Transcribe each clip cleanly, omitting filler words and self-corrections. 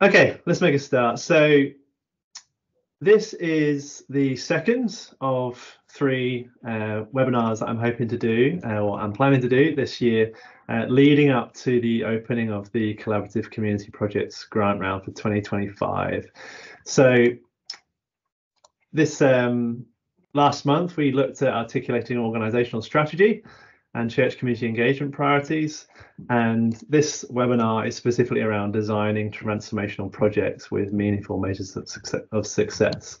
Okay, let's make a start. So this is the second of three webinars that I'm hoping to do, or I'm planning to do this year, leading up to the opening of the Collaborative Community Projects grant round for 2025. So this last month, we looked at articulating organizational strategy and church community engagement priorities. And this webinar is specifically around designing transformational projects with meaningful measures of success.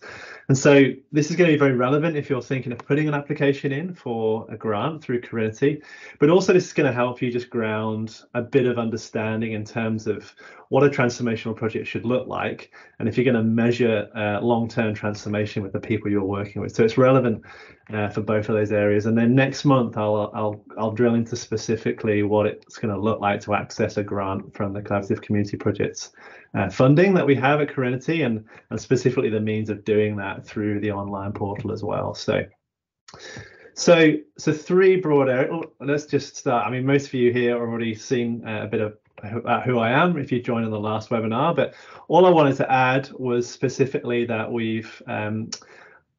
And so this is going to be very relevant if you're thinking of putting an application in for a grant through Carinity, but also this is going to help you just ground a bit of understanding in terms of what a transformational project should look like, and if you're going to measure long-term transformation with the people you're working with. So it's relevant for both of those areas. And then next month, I'll drill into specifically what it's going to look like to access a grant from the Collaborative Community Projects funding that we have at Carinity, and specifically the means of doing that through the online portal as well. So three broad areas. Let's just start. I mean, most of you here have already seen a bit of who I am if you joined in the last webinar, but all I wanted to add was specifically that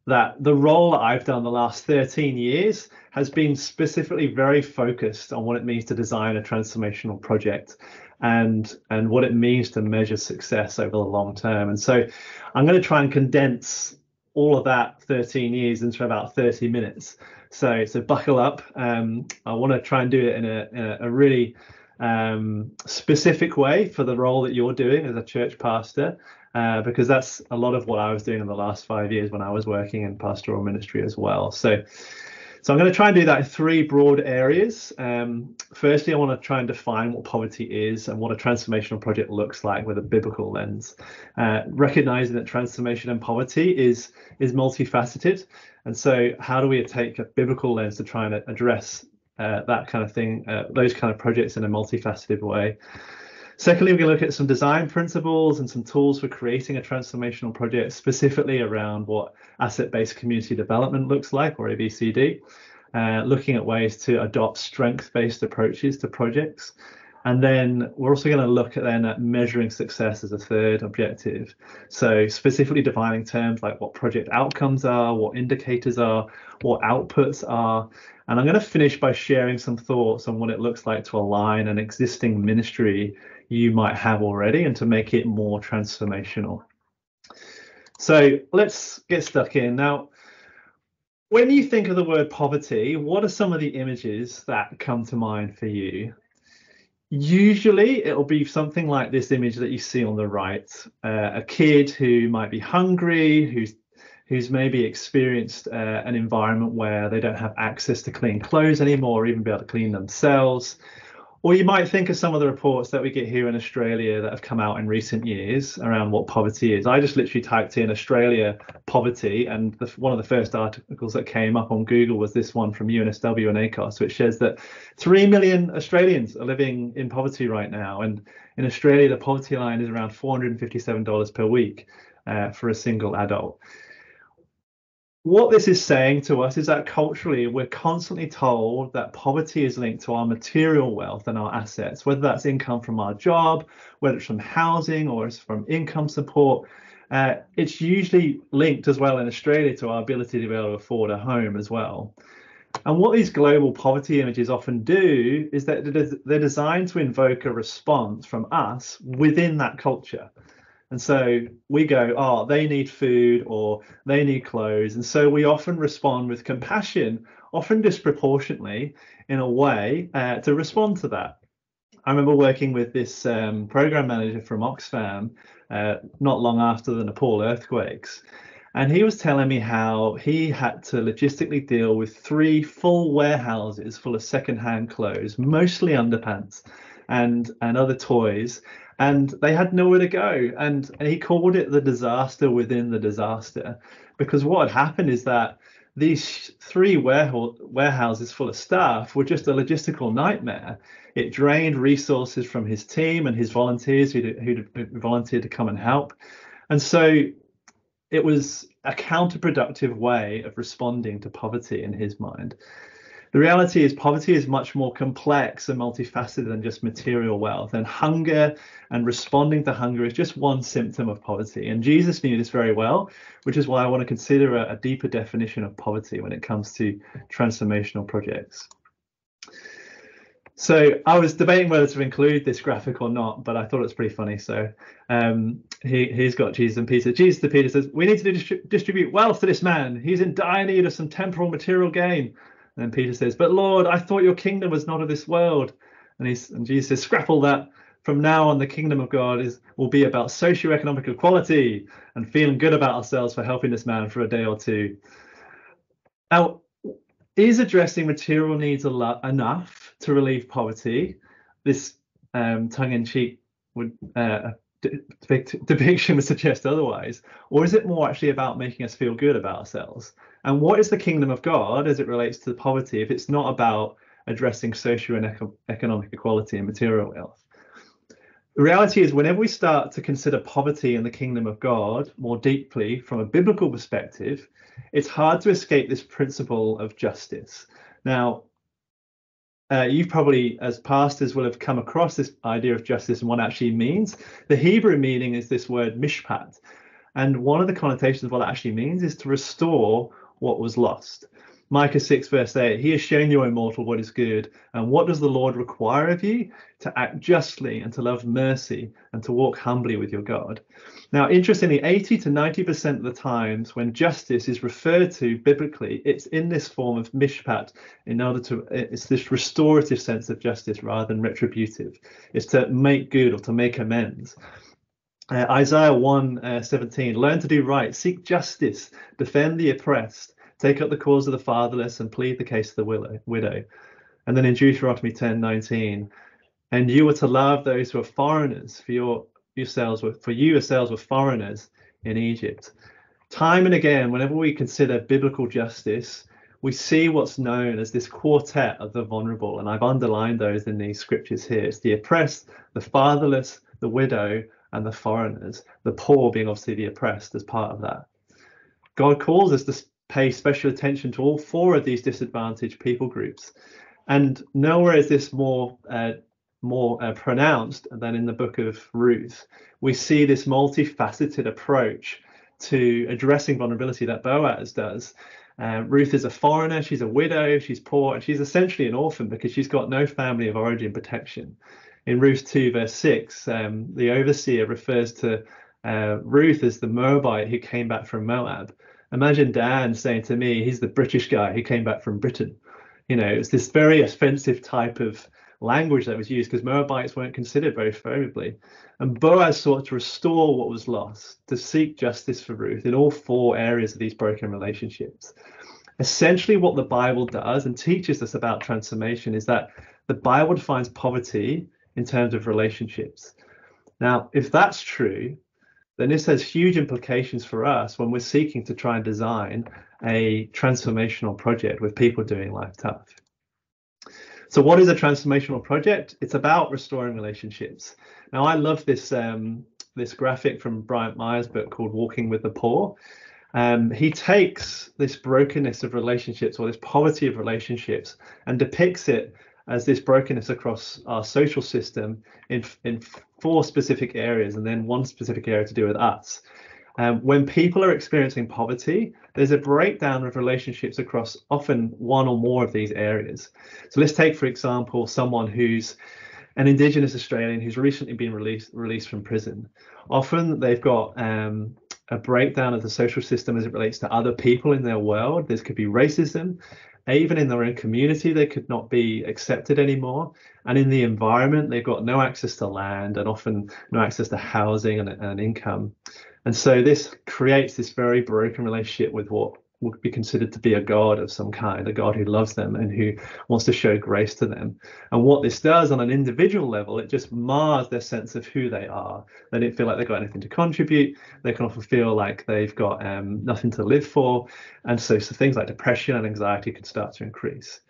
that the role that I've done the last 13 years has been specifically very focused on what it means to design a transformational project and what it means to measure success over the long term. And so I'm going to try and condense all of that 13 years into about 30 minutes. So buckle up. I want to try and do it in a really specific way for the role that you're doing as a church pastor, because that's a lot of what I was doing in the last 5 years when I was working in pastoral ministry as well. So I'm going to try and do that in three broad areas. Firstly, I want to try and define what poverty is and what a transformational project looks like with a biblical lens, recognizing that transformation and poverty is multifaceted. And so how do we take a biblical lens to try and address that kind of thing, those kind of projects in a multifaceted way? Secondly, we're going to look at some design principles and some tools for creating a transformational project, specifically around what asset-based community development looks like, or ABCD, looking at ways to adopt strength-based approaches to projects. And then we're also going to look at measuring success as a third objective. So specifically defining terms like what project outcomes are, what indicators are, what outputs are. And I'm going to finish by sharing some thoughts on what it looks like to align an existing ministry you might have already and to make it more transformational. So let's get stuck in. Now, when you think of the word poverty, what are some of the images that come to mind for you? Usually it'll be something like this image that you see on the right, a kid who might be hungry, who's maybe experienced an environment where they don't have access to clean clothes anymore, or even be able to clean themselves. Or you might think of some of the reports that we get here in Australia that have come out in recent years around what poverty is. I just literally typed in Australia poverty, and one of the first articles that came up on Google was this one from UNSW and ACOS, which says that 3 million Australians are living in poverty right now. And in Australia, the poverty line is around $457 per week for a single adult. What this is saying to us is that culturally, we're constantly told that poverty is linked to our material wealth and our assets, whether that's income from our job, whether it's from housing or it's from income support. It's usually linked as well in Australia to our ability to be able to afford a home as well. And what these global poverty images often do is that they're designed to invoke a response from us within that culture. And so we go, oh, they need food or they need clothes. And so we often respond with compassion, often disproportionately in a way to respond to that. I remember working with this program manager from Oxfam not long after the Nepal earthquakes. And he was telling me how he had to logistically deal with 3 full warehouses full of secondhand clothes, mostly underpants and other toys. And they had nowhere to go. And he called it the disaster within the disaster, because what had happened is that these 3 warehouses full of stuff were just a logistical nightmare. It drained resources from his team and his volunteers who'd volunteered to come and help. And so it was a counterproductive way of responding to poverty in his mind. The reality is poverty is much more complex and multifaceted than just material wealth, and hunger and responding to hunger is just one symptom of poverty. And Jesus knew this very well, which is why I want to consider a deeper definition of poverty when it comes to transformational projects. So I was debating whether to include this graphic or not, but I thought it's pretty funny. So he's got Jesus and Peter. Jesus to Peter says, "We need to distribute wealth to this man. He's in dire need of some temporal material gain." And then Peter says, "But Lord, I thought your kingdom was not of this world." And Jesus says, "Scrap all that. From now on, the kingdom of God will be about socioeconomic equality and feeling good about ourselves for helping this man for a day or two." Now, is addressing material needs enough to relieve poverty? This tongue-in-cheek depiction would suggest otherwise. Or is it more actually about making us feel good about ourselves? And what is the kingdom of God as it relates to poverty if it's not about addressing social and economic equality and material wealth? The reality is, whenever we start to consider poverty and the kingdom of God more deeply from a biblical perspective, it's hard to escape this principle of justice. Now, you probably, as pastors, will have come across this idea of justice and what it actually means. The Hebrew meaning is this word mishpat. And one of the connotations of what it actually means is to restore what was lost. Micah 6 verse 8, "He has shown you, O mortal, what is good. And what does the Lord require of you? To act justly and to love mercy and to walk humbly with your God." Now, interestingly, 80 to 90% of the times when justice is referred to biblically, it's in this form of mishpat. It's this restorative sense of justice rather than retributive. It's to make good or to make amends. Isaiah 1:17, "Learn to do right, seek justice, defend the oppressed, take up the cause of the fatherless and plead the case of the widow." And then in Deuteronomy 10:19, "And you are to love those who are foreigners, for you yourselves were foreigners in Egypt." Time and again, whenever we consider biblical justice, we see what's known as this quartet of the vulnerable. And I've underlined those in these scriptures here. It's the oppressed, the fatherless, the widow, and the foreigners, the poor being obviously the oppressed as part of that. God calls us to pay special attention to all four of these disadvantaged people groups. And nowhere is this more pronounced than in the book of Ruth. We see this multifaceted approach to addressing vulnerability that Boaz does. Ruth is a foreigner, she's a widow, she's poor, and she's essentially an orphan because she's got no family of origin protection. In Ruth 2 verse 6, the overseer refers to Ruth as the Moabite who came back from Moab. Imagine Dan saying to me, he's the British guy who came back from Britain. You know, it's this very offensive type of language that was used because Moabites weren't considered very favorably. And Boaz sought to restore what was lost, to seek justice for Ruth in all four areas of these broken relationships. Essentially, what the Bible does and teaches us about transformation is that the Bible defines poverty in terms of relationships. Now, if that's true, then this has huge implications for us when we're seeking to try and design a transformational project with people doing life tough. So what is a transformational project? It's about restoring relationships. Now, I love this this graphic from Bryant Meyer's book called Walking with the Poor. He takes this brokenness of relationships or this poverty of relationships and depicts it as this brokenness across our social system in four specific areas, and then one specific area to do with us. When people are experiencing poverty, there's a breakdown of relationships across often one or more of these areas. So let's take, for example, someone who's an Indigenous Australian who's recently been released from prison. Often they've got a breakdown of the social system as it relates to other people in their world. This could be racism. Even in their own community, they could not be accepted anymore. And in the environment, they've got no access to land and often no access to housing and income. And so this creates this very broken relationship with what would be considered to be a God of some kind, a God who loves them and who wants to show grace to them. And what this does on an individual level, it just mars their sense of who they are. They don't feel like they've got anything to contribute. They can often feel like they've got nothing to live for. And so things like depression and anxiety can start to increase.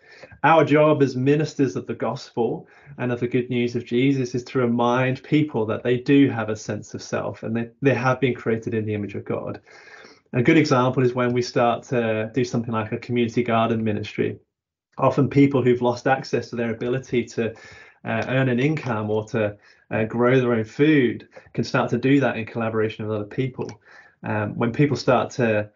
Our job as ministers of the gospel and of the good news of Jesus is to remind people that they do have a sense of self and they have been created in the image of God. A good example is when we start to do something like a community garden ministry. Often people who've lost access to their ability to earn an income or to grow their own food can start to do that in collaboration with other people. When people start to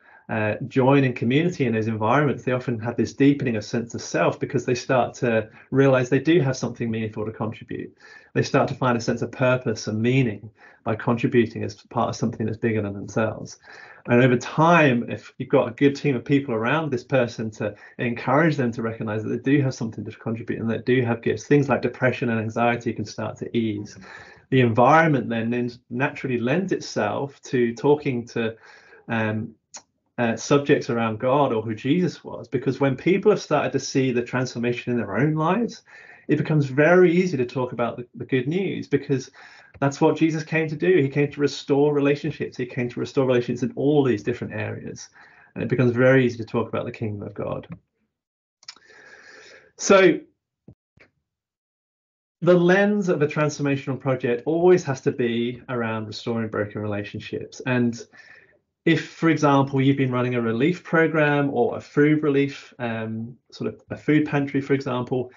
join in community in those environments, they often have this deepening of sense of self because they start to realize they do have something meaningful to contribute. They start to find a sense of purpose and meaning by contributing as part of something that's bigger than themselves. And over time, if you've got a good team of people around this person to encourage them to recognize that they do have something to contribute and that do have gifts, things like depression and anxiety can start to ease. The environment then naturally lends itself to talking to subjects around God or who Jesus was, because when people have started to see the transformation in their own lives, it becomes very easy to talk about the good news, because that's what Jesus came to do. He came to restore relationships. He came to restore relationships in all these different areas. And it becomes very easy to talk about the kingdom of God. So the lens of a transformational project always has to be around restoring broken relationships. And if, for example, you've been running a relief program or a food relief, sort of a food pantry, for example,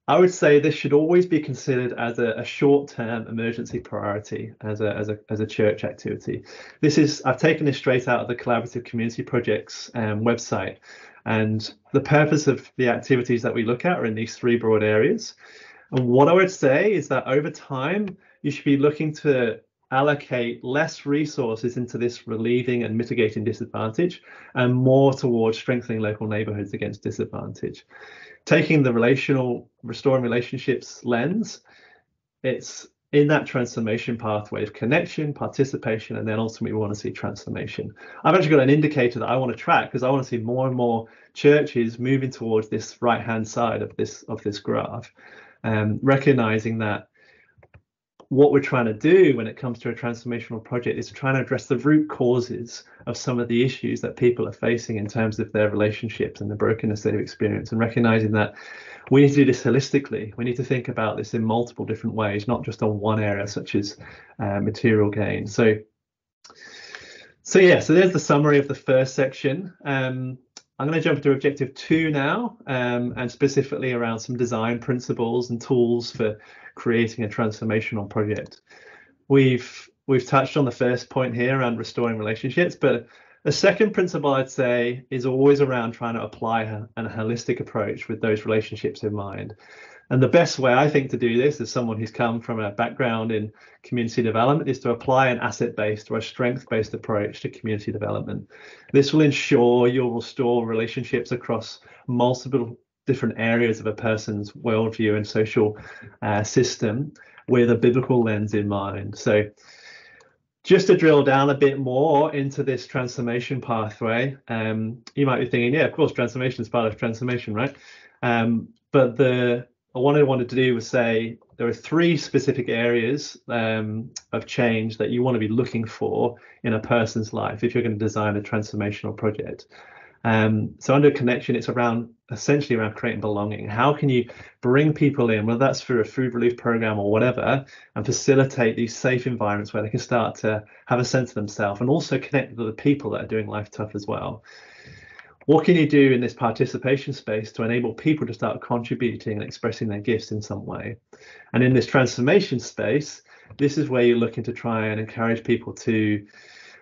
I would say this should always be considered as a short-term emergency priority as a church activity. I've taken this straight out of the Collaborative Community Projects website, and the purpose of the activities that we look at are in these three broad areas. And what I would say is that over time, you should be looking to allocate less resources into this relieving and mitigating disadvantage and more towards strengthening local neighborhoods against disadvantage. Taking the restoring relationships lens, it's in that transformation pathway of connection, participation, and then ultimately we want to see transformation. I've actually got an indicator that I want to track because I want to see more and more churches moving towards this right-hand side of this graph, recognizing that what we're trying to do when it comes to a transformational project is trying to address the root causes of some of the issues that people are facing in terms of their relationships and the brokenness they've experienced, and recognizing that we need to do this holistically. We need to think about this in multiple different ways, not just on one area such as material gain. So there's the summary of the first section. I'm going to jump into objective 2 now, and specifically around some design principles and tools for creating a transformational project. We've touched on the first point here around restoring relationships, but the second principle I'd say is always around trying to apply a holistic approach with those relationships in mind. And the best way I think to do this, as someone who's come from a background in community development, is to apply an asset-based or a strength-based approach to community development. This will ensure you'll restore relationships across multiple different areas of a person's worldview and social system with a biblical lens in mind. So just to drill down a bit more into this transformation pathway, you might be thinking, yeah, of course, transformation is part of transformation, right? But what I wanted to do was say there are 3 specific areas of change that you want to be looking for in a person's life if you're going to design a transformational project. So under connection, it's essentially around creating belonging. How can you bring people in, whether that's through a food relief program or whatever, and facilitate these safe environments where they can start to have a sense of themselves and also connect with the people that are doing life tough as well? What can you do in this participation space to enable people to start contributing and expressing their gifts in some way? And in this transformation space, this is where you're looking to try and encourage people to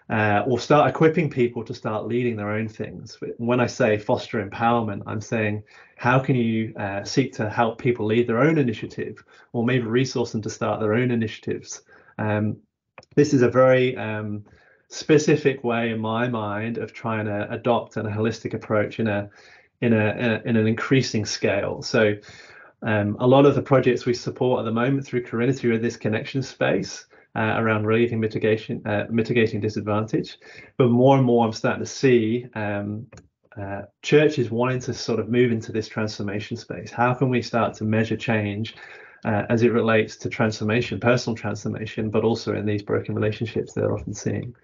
or start equipping people to start leading their own things. When I say foster empowerment, I'm saying how can you seek to help people lead their own initiative, or maybe resource them to start their own initiatives. This is a very specific way in my mind of trying to adopt a holistic approach in an increasing scale. So a lot of the projects we support at the moment through Carinity are this connection space around relieving mitigating disadvantage, but more and more I'm starting to see churches wanting to sort of move into this transformation space. How can we start to measure change as it relates to transformation, personal transformation, but also in these broken relationships they're often seeing?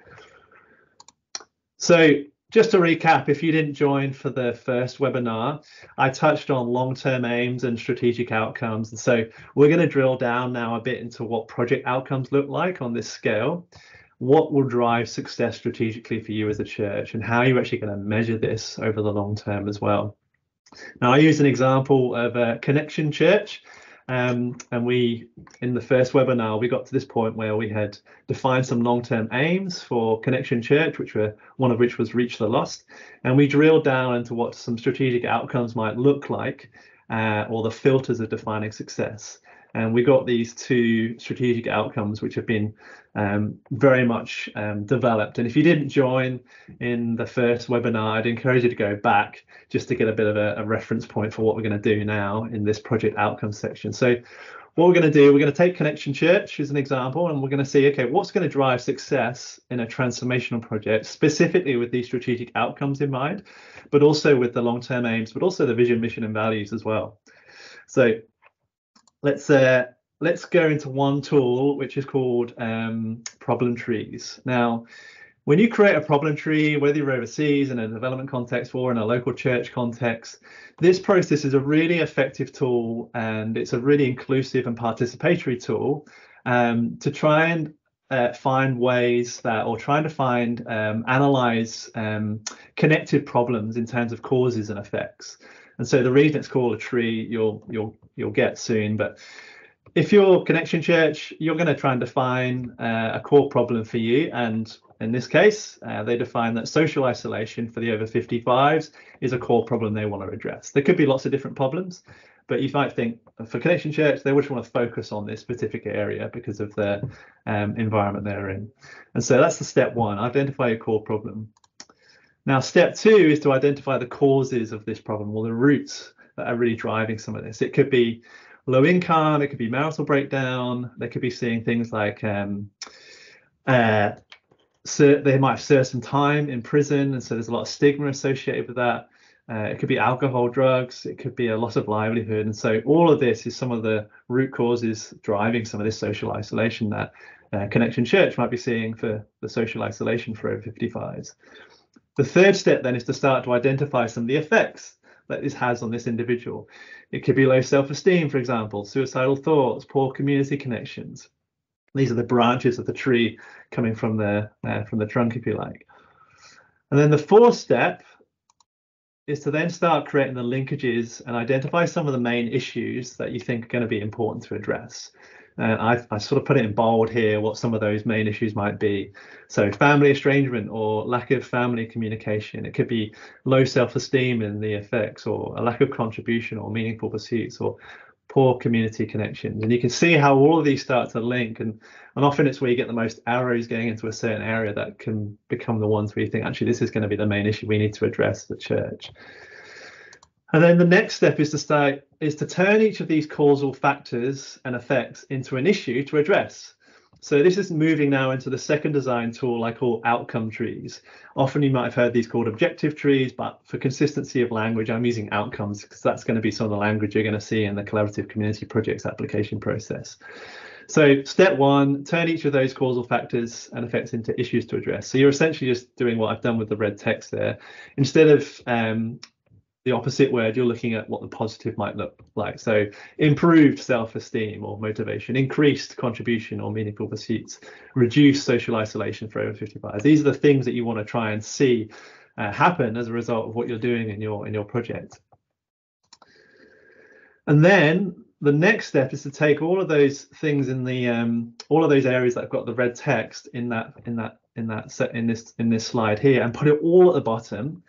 So just to recap, if you didn't join for the first webinar, I touched on long-term aims and strategic outcomes. And so we're going to drill down now a bit into what project outcomes look like on this scale, what will drive success strategically for you as a church, and how you're actually going to measure this over the long term as well. Now, I use an example of a Connection Church, and we, in the first webinar, we got to this point where we had defined some long-term aims for Connection Church, one of which was reach the lost, and we drilled down into what some strategic outcomes might look like, or the filters of defining success. And we got these 2 strategic outcomes, which have been very much developed. And if you didn't join in the first webinar, I'd encourage you to go back just to get a bit of a reference point for what we're going to do now in this project outcomes section. So what we're going to do, we're going to take Connection Church as an example, and we're going to see, okay, what's going to drive success in a transformational project, specifically with these strategic outcomes in mind, but also with the long-term aims, but also the vision, mission, and values as well. So let's go into one tool, which is called problem trees. Now, when you create a problem tree, whether you're overseas in a development context or in a local church context, this process is a really effective tool, and it's a really inclusive and participatory tool to try and find ways that, or trying to find, analyze connected problems in terms of causes and effects. And so the reason it's called a tree, you'll get soon. But if you're Connection Church, you're going to try and define a core problem for you. And in this case, they define that social isolation for the over 55s is a core problem they want to address. There could be lots of different problems, but you might think for Connection Church, they just want to focus on this specific area because of the environment they're in. And so that's the step 1, identify your core problem. Now, step 2 is to identify the causes of this problem, or the roots that are really driving some of this. It could be low income, it could be marital breakdown, they could be seeing things like so they might have served some time in prison, and so there's a lot of stigma associated with that. It could be alcohol, drugs, it could be a loss of livelihood. And so all of this is some of the root causes driving some of this social isolation that Connection Church might be seeing for the social isolation for over 55s. The third step then is to start to identify some of the effects that this has on this individual. It could be low self-esteem, for example, suicidal thoughts, poor community connections. These are the branches of the tree coming from the trunk, if you like. And then the 4th step is to then start creating the linkages and identify some of the main issues that you think are going to be important to address. And I sort of put it in bold here what some of those main issues might be. So family estrangement or lack of family communication. It could be low self-esteem and the effects, or a lack of contribution or meaningful pursuits, or poor community connections. And you can see how all of these start to link, and often it's where you get the most arrows going into a certain area that can become the ones where you think, actually, this is going to be the main issue we need to address at church. And then the next step is to turn each of these causal factors and effects into an issue to address. So this is moving now into the second design tool I call outcome trees. Often you might have heard these called objective trees, but for consistency of language, I'm using outcomes because that's going to be some of the language you're going to see in the collaborative community projects application process. So step 1, turn each of those causal factors and effects into issues to address. So you're essentially just doing what I've done with the red text there. Instead of the opposite word, you're looking at what the positive might look like. So improved self-esteem or motivation, increased contribution or meaningful pursuits, reduced social isolation for over 55. These are the things that you want to try and see happen as a result of what you're doing in your project. And then the next step is to take all of those things in the all of those areas that have got the red text in this slide here, and put it all at the bottom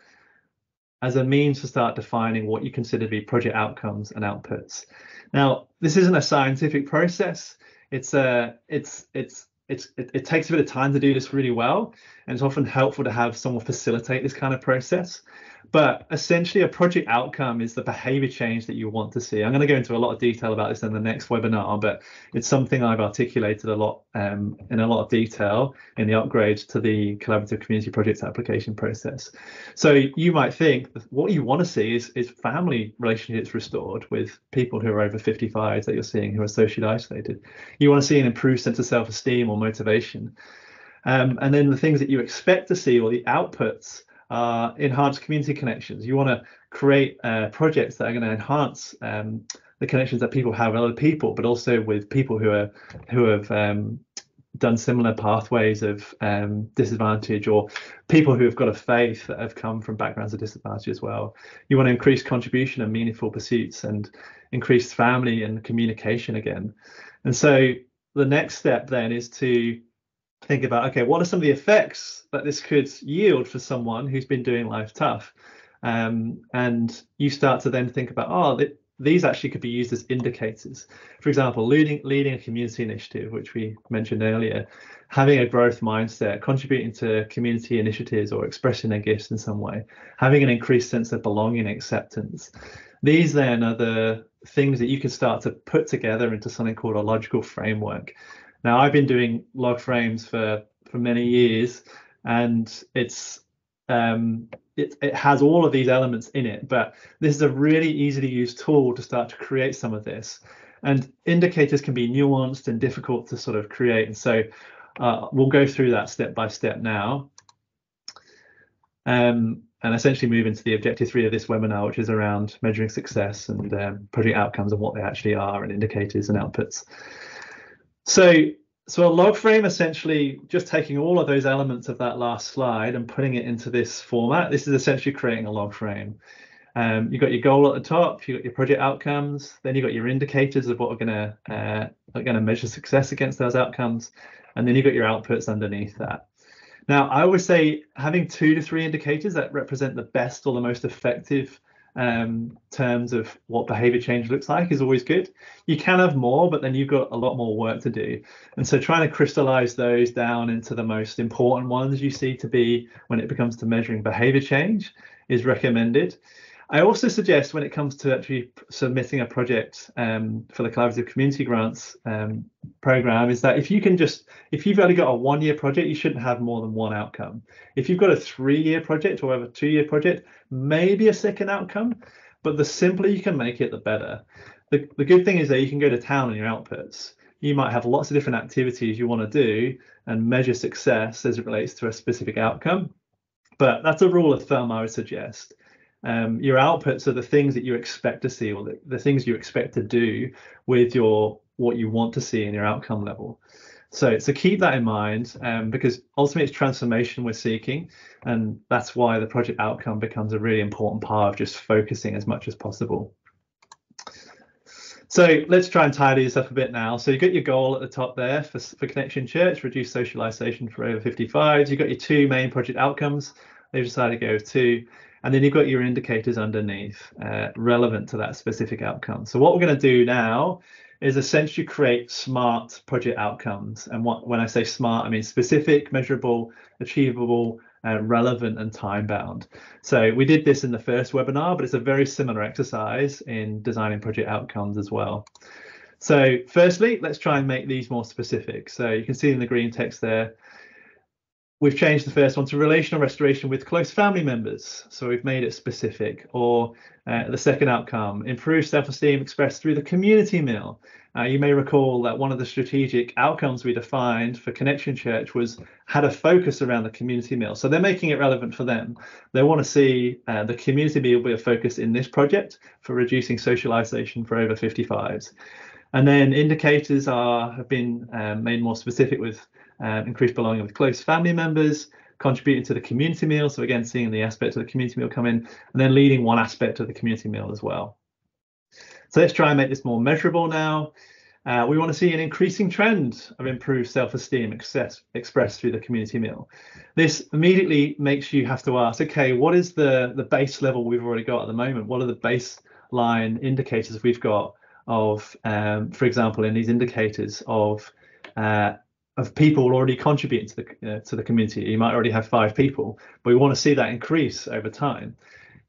as a means to start defining what you consider to be project outcomes and outputs. Now, this isn't a scientific process. It takes a bit of time to do this really well, and it's often helpful to have someone facilitate this kind of process. But essentially, a project outcome is the behavior change that you want to see. I'm going to go into a lot of detail about this in the next webinar, but it's something I've articulated a lot in a lot of detail in the upgrades to the collaborative community projects application process. So you might think what you want to see is family relationships restored with people who are over 55 that you're seeing who are socially isolated. You want to see an improved sense of self-esteem or motivation. And then the things that you expect to see, or the outputs, enhance community connections. You want to create projects that are going to enhance the connections that people have with other people, but also with people who have done similar pathways of disadvantage, or people who have got a faith that have come from backgrounds of disadvantage as well. You want to increase contribution and meaningful pursuits and increase family and communication again. And so the next step then is to think about, okay, what are some of the effects that this could yield for someone who's been doing life tough? And you start to then think about, these actually could be used as indicators. For example, leading a community initiative, which we mentioned earlier, having a growth mindset, contributing to community initiatives or expressing their gifts in some way, having an increased sense of belonging and acceptance. These then are the things that you can start to put together into something called a logical framework. Now, I've been doing log frames for many years, and it has all of these elements in it, but this is a really easy to use tool to start to create some of this. And indicators can be nuanced and difficult to sort of create. And so we'll go through that step by step now. And essentially move into the objective 3 of this webinar, which is around measuring success and project outcomes and what they actually are, and indicators and outputs. So a log frame, essentially just taking all of those elements of that last slide and putting it into this format. This is essentially creating a log frame. You've got your goal at the top, you've got your project outcomes, then you've got your indicators of what are going to measure success against those outcomes, and then you've got your outputs underneath that. Now, I would say having 2 to 3 indicators that represent the best or the most effective terms of what behavior change looks like is always good. You can have more, but then you've got a lot more work to do. And so trying to crystallize those down into the most important ones you see to be when it becomes to measuring behavior change is recommended. I also suggest when it comes to actually submitting a project for the Collaborative Community Grants program, is that if you've only got a 1-year project, you shouldn't have more than 1 outcome. If you've got a 3-year project or a 2-year project, maybe a second outcome, but the simpler you can make it, the better. The good thing is that you can go to town on your outputs. You might have lots of different activities you want to do and measure success as it relates to a specific outcome, but that's a rule of thumb I would suggest. Your outputs are the things that you expect to see, or the things you expect to do with what you want to see in your outcome level. So keep that in mind, because ultimately it's transformation we're seeking, and that's why the project outcome becomes a really important part of just focusing as much as possible. So let's try and tidy this up a bit now. So you've got your goal at the top there for Connection Church, reduce socialization for over 55s. You've got your 2 main project outcomes. They've decided to go with 2. And then you've got your indicators underneath relevant to that specific outcome. So what we're going to do now is essentially create smart project outcomes. And when I say smart, I mean specific, measurable, achievable, relevant, and time bound. So we did this in the first webinar, but it's a very similar exercise in designing project outcomes as well. So firstly, let's try and make these more specific. So you can see in the green text there, we've changed the first one to relational restoration with close family members. So we've made it specific. Or the second outcome, improve self-esteem expressed through the community meal. You may recall that one of the strategic outcomes we defined for Connection Church had a focus around the community meal. So they're making it relevant for them. They want to see the community meal be a focus in this project for reducing socialization for over 55s. And then indicators have been made more specific with increased belonging with close family members, contributing to the community meal. So again, seeing the aspect of the community meal come in, and then leading one aspect of the community meal as well. So let's try and make this more measurable now. We want to see an increasing trend of improved self-esteem expressed through the community meal. This immediately makes you have to ask, okay, what is the base level we've already got at the moment? What are the baseline indicators we've got of, for example, in these indicators of people already contributing to the community? You might already have 5 people, but we want to see that increase over time.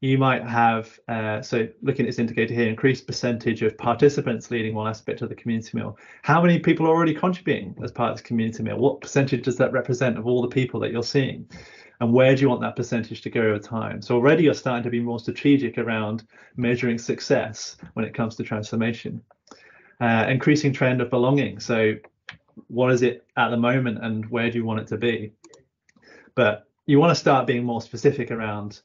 You might have, so looking at this indicator here, increased percentage of participants leading one aspect of the community meal. How many people are already contributing as part of this community meal? What percentage does that represent of all the people that you're seeing? And where do you want that percentage to go over time? So already you're starting to be more strategic around measuring success when it comes to transformation. Increasing trend of belonging. So what is it at the moment and where do you want it to be? But you want to start being more specific around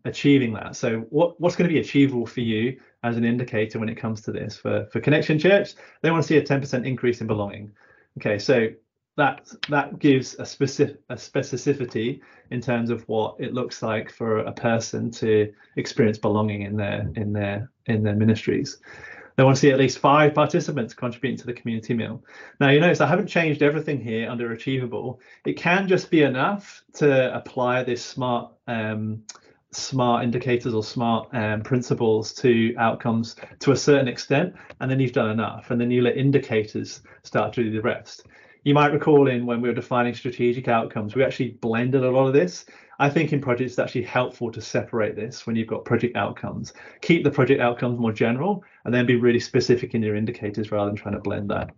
achieving that. So what's going to be achievable for you as an indicator when it comes to this? For Connection Church, they want to see a 10% increase in belonging. Okay, so that gives a specificity in terms of what it looks like for a person to experience belonging in their ministries. They want to see at least 5 participants contributing to the community meal. Now, you notice I haven't changed everything here under achievable. It can just be enough to apply this smart indicators or smart principles to outcomes to a certain extent, and then you've done enough, and then you let indicators start to do the rest. You might recall when we were defining strategic outcomes, we actually blended a lot of this. I think in projects it's actually helpful to separate this when you've got project outcomes. Keep the project outcomes more general and then be really specific in your indicators rather than trying to blend that.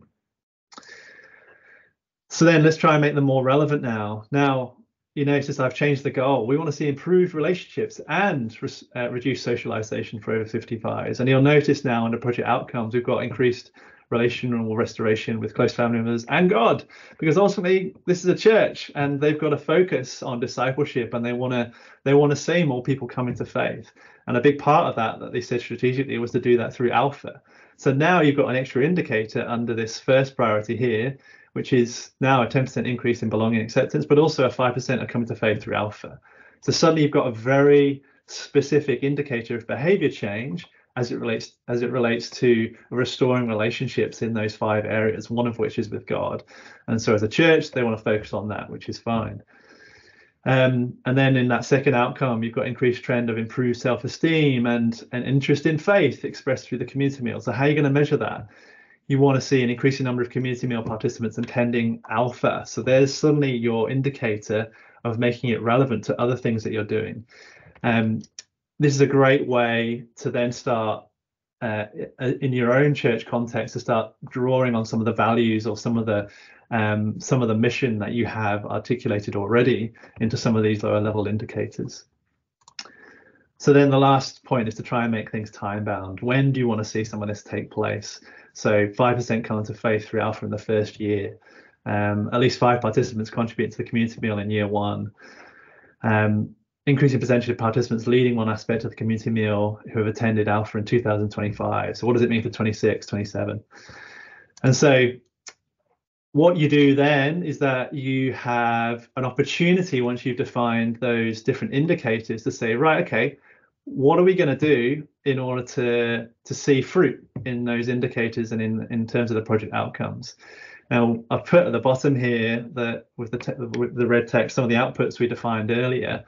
So then let's try and make them more relevant now. Now, you notice I've changed the goal. We want to see improved relationships and reduce socialization for over 55s. And you'll notice now under project outcomes, we've got increased relational restoration with close family members and God, because ultimately this is a church and they've got to focus on discipleship, and they want to see more people come into faith. And a big part of that they said strategically was to do that through Alpha. So now you've got an extra indicator under this first priority here, which is now a 10% increase in belonging and acceptance, but also a 5% are coming to faith through Alpha. So suddenly you've got a very specific indicator of behavior change as it relates to restoring relationships in those 5 areas, one of which is with God. And so as a church, they want to focus on that, which is fine. And then in that second outcome, you've got increased trend of improved self-esteem and an interest in faith expressed through the community meal. So how are you going to measure that? You want to see an increasing number of community meal participants attending Alpha. So there's suddenly your indicator of making it relevant to other things that you're doing. This is a great way to then start in your own church context to start drawing on some of the values or some of the mission that you have articulated already into some of these lower level indicators. So then the last point is to try and make things time bound. When do you want to see some of this take place? So 5% come to faith through Alpha in the first year. At least 5 participants contribute to the community meal in year 1. Increasing percentage of participants leading one aspect of the community meal who have attended Alpha in 2025. So what does it mean for 26, 27? And so what you do then is that you have an opportunity, once you've defined those different indicators, to say, right, okay, what are we going to do in order to see fruit in those indicators and in terms of the project outcomes? Now, I've put at the bottom here that with the red text, some of the outputs we defined earlier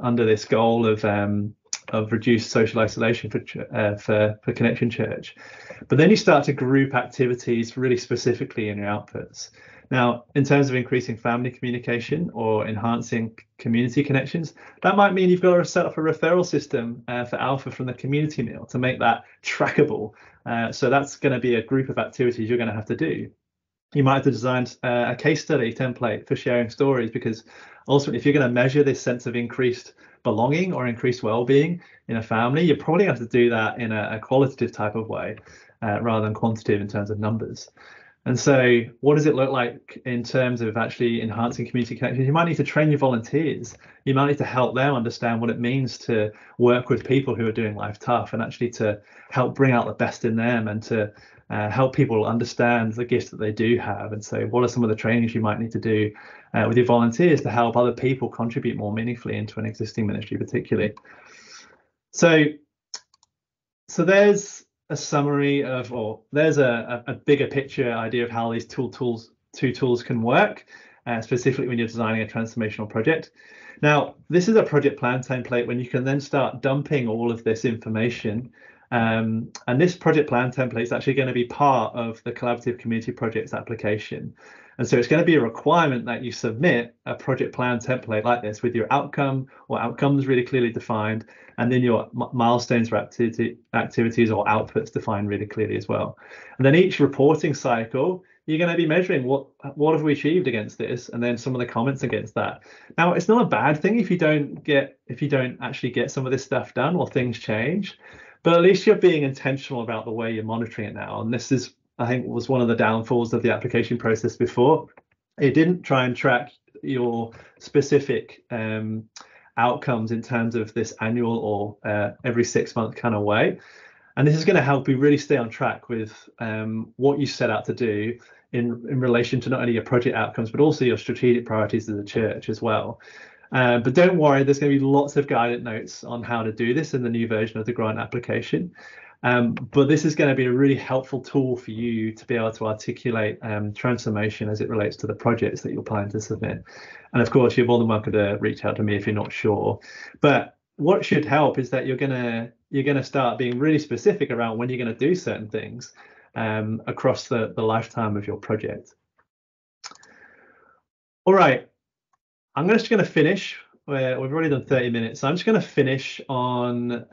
under this goal of reduced social isolation for Connection Church. But then you start to group activities really specifically in your outputs. Now, in terms of increasing family communication or enhancing community connections, that might mean you've got to set up a referral system for Alpha from the community meal to make that trackable. So that's going to be a group of activities you're going to have to do. You might have to design a case study template for sharing stories, because ultimately, if you're going to measure this sense of increased belonging or increased well-being in a family, you probably have to do that in a qualitative type of way rather than quantitative in terms of numbers. And so what does it look like in terms of actually enhancing community connections? You might need to train your volunteers. You might need to help them understand what it means to work with people who are doing life tough, and actually to help bring out the best in them, and to help people understand the gifts that they do have. And so what are some of the trainings you might need to do with your volunteers to help other people contribute more meaningfully into an existing ministry particularly? So there's a summary of, or there's a bigger picture idea of how these two tools can work, specifically when you're designing a transformational project. Now, this is a project plan template when you can then start dumping all of this information. And this project plan template is actually going to be part of the collaborative community projects application. And so it's going to be a requirement that you submit a project plan template like this with your outcome or outcomes really clearly defined, and then your milestones or activities or outputs defined really clearly as well. And then each reporting cycle, you're going to be measuring what have we achieved against this, and then some of the comments against that. Now, it's not a bad thing if you don't actually get some of this stuff done or things change, but at least you're being intentional about the way you're monitoring it now. And this is, I think, was one of the downfalls of the application process before. It didn't try and track your specific outcomes in terms of this annual or every 6 month kind of way. And this is going to help you really stay on track with what you set out to do in relation to not only your project outcomes, but also your strategic priorities as a church as well. But don't worry, there's going to be lots of guided notes on how to do this in the new version of the grant application. But this is going to be a really helpful tool for you to be able to articulate transformation as it relates to the projects that you're planning to submit. And of course, you're more than welcome to reach out to me if you're not sure. But what should help is that you're gonna start being really specific around when you're going to do certain things across the lifetime of your project. All right, I'm just going to finish. We've already done 30 minutes, so I'm just going to finish on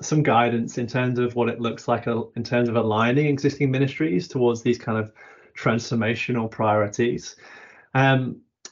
some guidance in terms of what it looks like in terms of aligning existing ministries towards these kind of transformational priorities.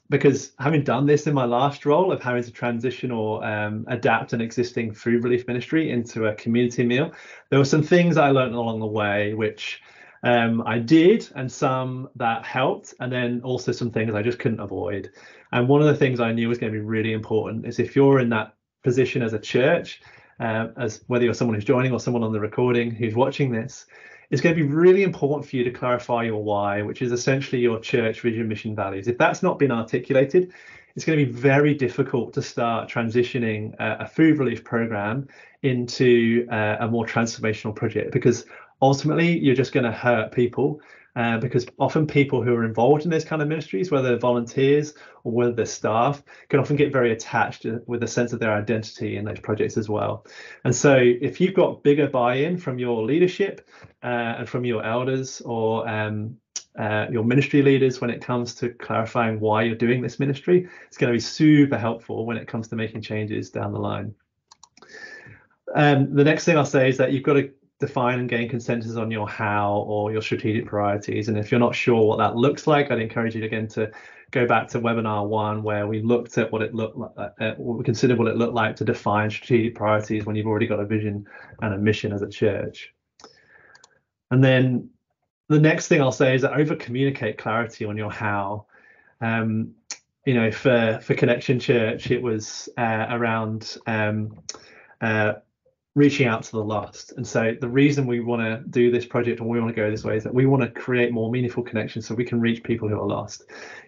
Because having done this in my last role of having to transition or adapt an existing food relief ministry into a community meal, there were some things I learned along the way which I did, and some that helped, and then also some things I just couldn't avoid. And one of the things I knew was going to be really important is if you're in that position as a church, as whether you're someone who's joining or someone on the recording who's watching this, it's going to be really important for you to clarify your why, which is essentially your church vision, mission, values. If that's not been articulated, it's going to be very difficult to start transitioning a food relief program into a more transformational project, because ultimately you're just going to hurt people. Because often people who are involved in this kind of ministries, whether they're volunteers or whether they're staff, can often get very attached with a sense of their identity in those projects as well. And so if you've got bigger buy-in from your leadership and from your elders or your ministry leaders when it comes to clarifying why you're doing this ministry, it's going to be super helpful when it comes to making changes down the line. The next thing I'll say is that you've got to define and gain consensus on your how or your strategic priorities. And if you're not sure what that looks like, I'd encourage you again to go back to webinar 1, where we looked at what it looked like, we considered what it looked like to define strategic priorities when you've already got a vision and a mission as a church. And then the next thing I'll say is that over communicate clarity on your how. You know, for Connection Church, it was around reaching out to the lost. And so the reason we want to do this project and we want to go this way is that we want to create more meaningful connections so we can reach people who are lost.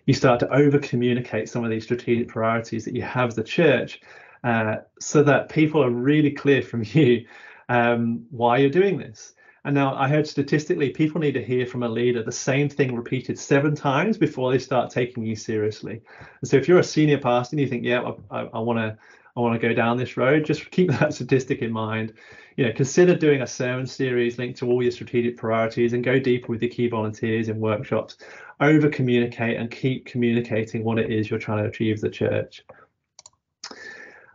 You start to over communicate some of these strategic priorities that you have as the church, so that people are really clear from you why you're doing this. And now I heard statistically people need to hear from a leader the same thing repeated 7 times before they start taking you seriously. And so if you're a senior pastor and you think, yeah, I want to go down this road, just keep that statistic in mind. You know, consider doing a sermon series linked to all your strategic priorities and go deeper with your key volunteers in workshops. Over communicate and keep communicating what it is you're trying to achieve as a church.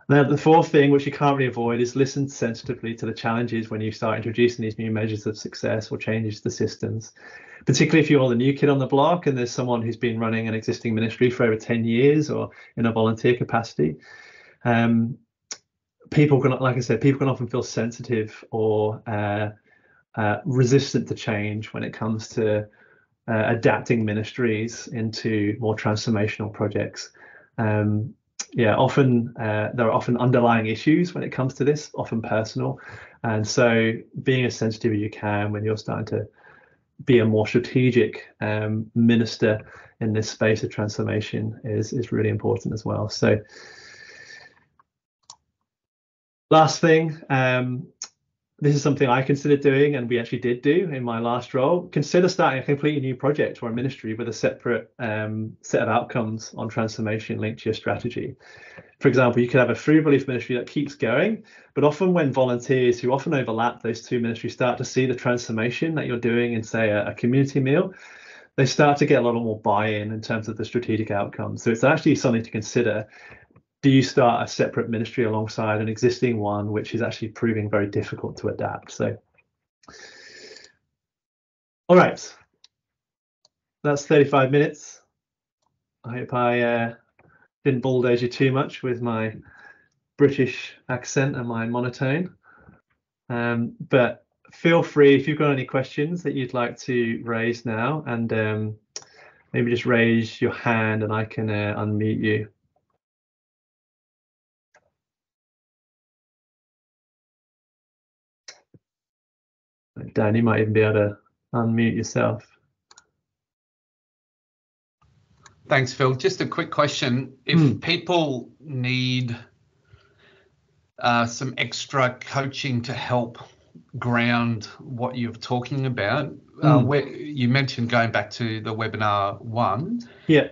Now, the fourth thing, which you can't really avoid, is listen sensitively to the challenges when you start introducing these new measures of success or changes to systems. Particularly if you're the new kid on the block and there's someone who's been running an existing ministry for over 10 years or in a volunteer capacity. People can, like I said, people can often feel sensitive or resistant to change when it comes to adapting ministries into more transformational projects. Yeah, often there are often underlying issues when it comes to this, often personal. And so being as sensitive as you can when you're starting to be a more strategic minister in this space of transformation is really important as well. So last thing, this is something I considered doing, and we actually did do in my last role. Consider starting a completely new project or a ministry with a separate set of outcomes on transformation linked to your strategy. For example, you could have a food relief ministry that keeps going, but often when volunteers who often overlap those two ministries start to see the transformation that you're doing in, say, a community meal, they start to get a lot more buy-in in terms of the strategic outcomes. So it's actually something to consider. Do you start a separate ministry alongside an existing one, which is actually proving very difficult to adapt? So, all right, that's 35 minutes. I hope I didn't bulldoze you too much with my British accent and my monotone. But feel free, if you've got any questions that you'd like to raise now, and maybe just raise your hand and I can unmute you. Dan, you might even be able to unmute yourself. Thanks, Phil. Just a quick question. If people need some extra coaching to help ground what you're talking about, where you mentioned going back to the webinar 1. Yeah.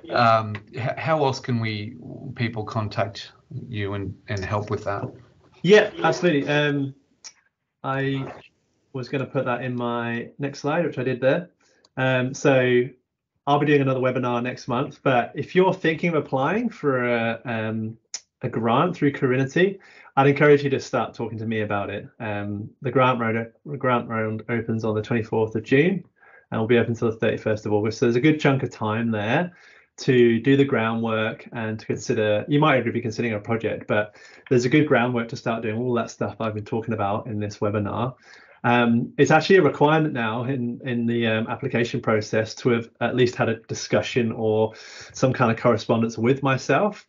How else can people contact you and help with that? Yeah, absolutely. I was going to put that in my next slide, which I did there. So I'll be doing another webinar next month, but if you're thinking of applying for a grant through Carinity, I'd encourage you to start talking to me about it. The grant round opens on the 24th of June and will be open until the 31st of August. So there's a good chunk of time there to do the groundwork and to consider. You might already be considering a project, but there's a good groundwork to start doing all that stuff I've been talking about in this webinar. It's actually a requirement now in the application process to have at least had a discussion or some kind of correspondence with myself,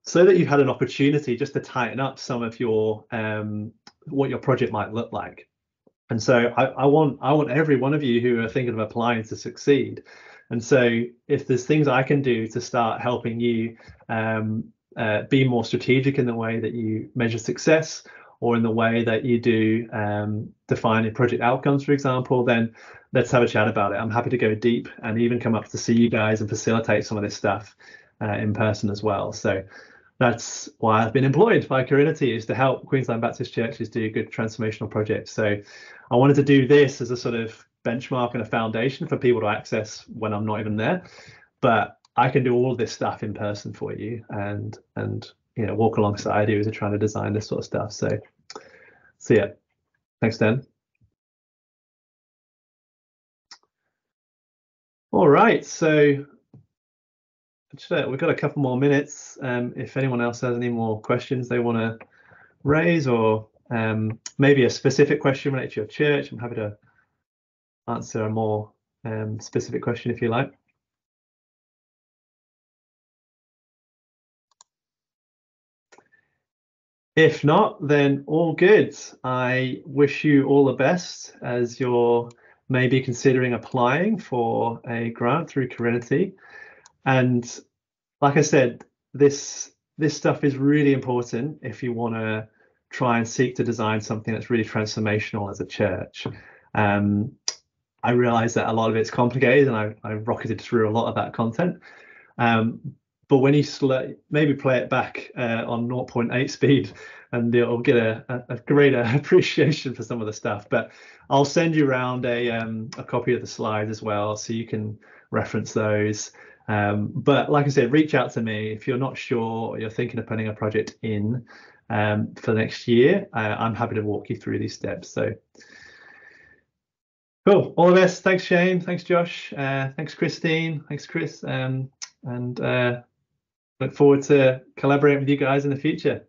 so that you've had an opportunity just to tighten up some of your what your project might look like. And so I want every one of you who are thinking of applying to succeed. And so if there's things I can do to start helping you be more strategic in the way that you measure success, or in the way that you do defining project outcomes, for example, then let's have a chat about it. I'm happy to go deep and even come up to see you guys and facilitate some of this stuff in person as well. So that's why I've been employed by Carinity, is to help Queensland Baptist churches do good transformational projects. So I wanted to do this as a sort of benchmark and a foundation for people to access when I'm not even there. But I can do all this stuff in person for you and walk alongside you as you're trying to design this sort of stuff. So yeah, thanks, Dan. All right, so we've got a couple more minutes. If anyone else has any more questions they want to raise, or maybe a specific question related to your church, I'm happy to answer a more specific question if you like. If not, then all good. I wish you all the best as you're maybe considering applying for a grant through Carinity. And like I said, this stuff is really important if you want to try and seek to design something that's really transformational as a church. I realize that a lot of it's complicated, and I rocketed through a lot of that content. But when you maybe play it back on 0.8 speed, and you'll get a greater appreciation for some of the stuff. But I'll send you around a copy of the slides as well, so you can reference those. But like I said, reach out to me if you're not sure or you're thinking of putting a project in for next year. I'm happy to walk you through these steps. So cool. All the best. Thanks, Shane. Thanks, Josh. Thanks, Christine. Thanks, Chris. And look forward to collaborating with you guys in the future.